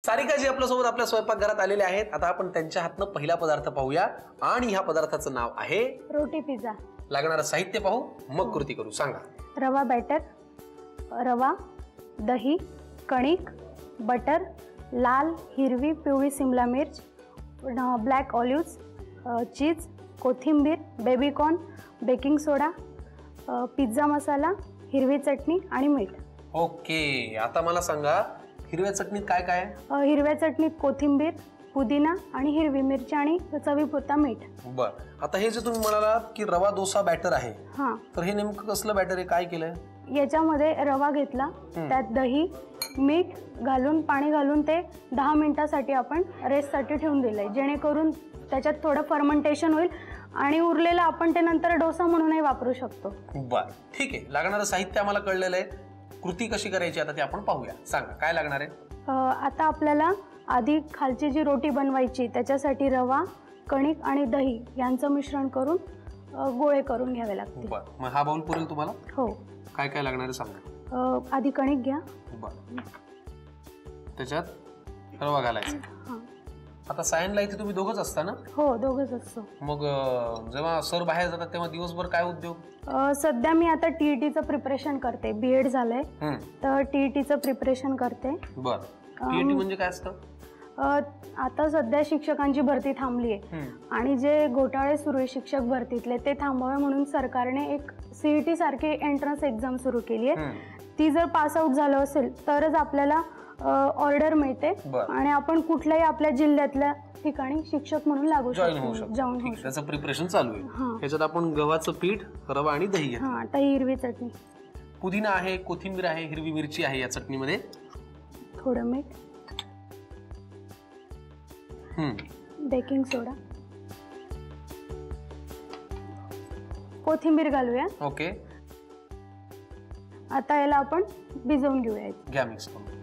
सारिकाजी आपल्यासोबत आपल्या स्वयंपाकघरात आलेले आहेत. आता आपण त्यांच्या हातनं पहिला पदार्थ पाहूया आणि ह्या पदार्थाचं नाव आहे रोटी पिझ्झा. लागणारं साहित्य पाहू मग कृती करू. सांगा. रवा बॅटर, रवा, दही, कणिक, बटर, लाल, हिरवी, पिवळी सिमला मिर्च, ब्लॅक ऑलिव्ह्ज, चीज, कोथिंबीर, बेबीकॉर्न, बेकिंग सोडा, पिझ्झा मसाला, हिरवी चटणी आणि मीठ. ओके, आता मला सांगा हिरव्या चटणीत काय काय आहे? हिरव्या चटणीत कोथिंबीर, पुदिना आणि हिरवी मिरची आणि चवीपुरता मीठ. बर, आता हे जे तुम्ही म्हणालात की रवा डोसा बॅटर आहे, हां, तर हे नेमकं कसलं बॅटर आहे? काय केलंय? याच्यामध्ये रवा घेतला, त्यात दही, मीठ घालून, पाणी घालून ते 10 मिनिटासाठी आपण रेस्टसाठी ठेवून दिलंय, जेणेकरून त्याच्यात थोडं फर्मेंटेशन होईल आणि उरलेलं आपण ते नंतर डोसा म्हणूनही वापरू शकतो. बर, ठीक आहे. लागणारं साहित्य आम्हाला कळलेलं आहे. कृती कशी करायची आता ते आपण पाहूया. सांगा काय लागणार आहे? आता आपल्याला आधी खालची जी रोटी बनवायची त्याच्यासाठी रवा, कणिक आणि दही यांचं मिश्रण करून गोळे करून घ्यावे लागतील. बर, मग हा बाउल पुरेल तुम्हाला? हो. काय काय लागणार आहे सांगा. आधी कणिक घ्या. बर, त्याच्यात रवा घालायचा. हां. आता सायनला इथे तुम्ही दोघंच असता ना? हो, दोघंच असतो. मग जेव्हा सर बाहेर जातात तेव्हा दिवसभर काय उद्योग? सध्या मी आता टीईटीचं प्रिपरेशन करते. बीएड झालंय, तर टीईटीचं प्रिपरेशन करते. बर, टीईटी म्हणजे काय असतं? आता सध्या शिक्षकांची भरती थांबली आहे आणि जे घोटाळे सुरू आहे शिक्षक भरतीतले ते थांबवावे म्हणून सरकारने एक सीईटी सारखी एंट्रन्स एक्झाम सुरू केली आहे. ती जर पास आउट झालं असेल तरच आपल्याला ऑर्डर मिळते आणि आपण कुठल्याही आपल्या जिल्ह्यातल्या ठिकाणी शिक्षक म्हणून लागू शकतो. त्याचं प्रिपरेशन चालू आहे. त्याच्यात आपण गव्हाचं पीठ, रवा आणि दही घेतो. हां, दही, हिरवी चटणी, पुदिना आहे, कोथिंबीर आहे, हिरवी मिरची आहे या चटणीमध्ये, थोडं मीठ, बेकिंग सोडा, कोथिंबीर घालूया. ओके, आता याला आपण भिजवून घेऊया. घ्या मिक्स करून.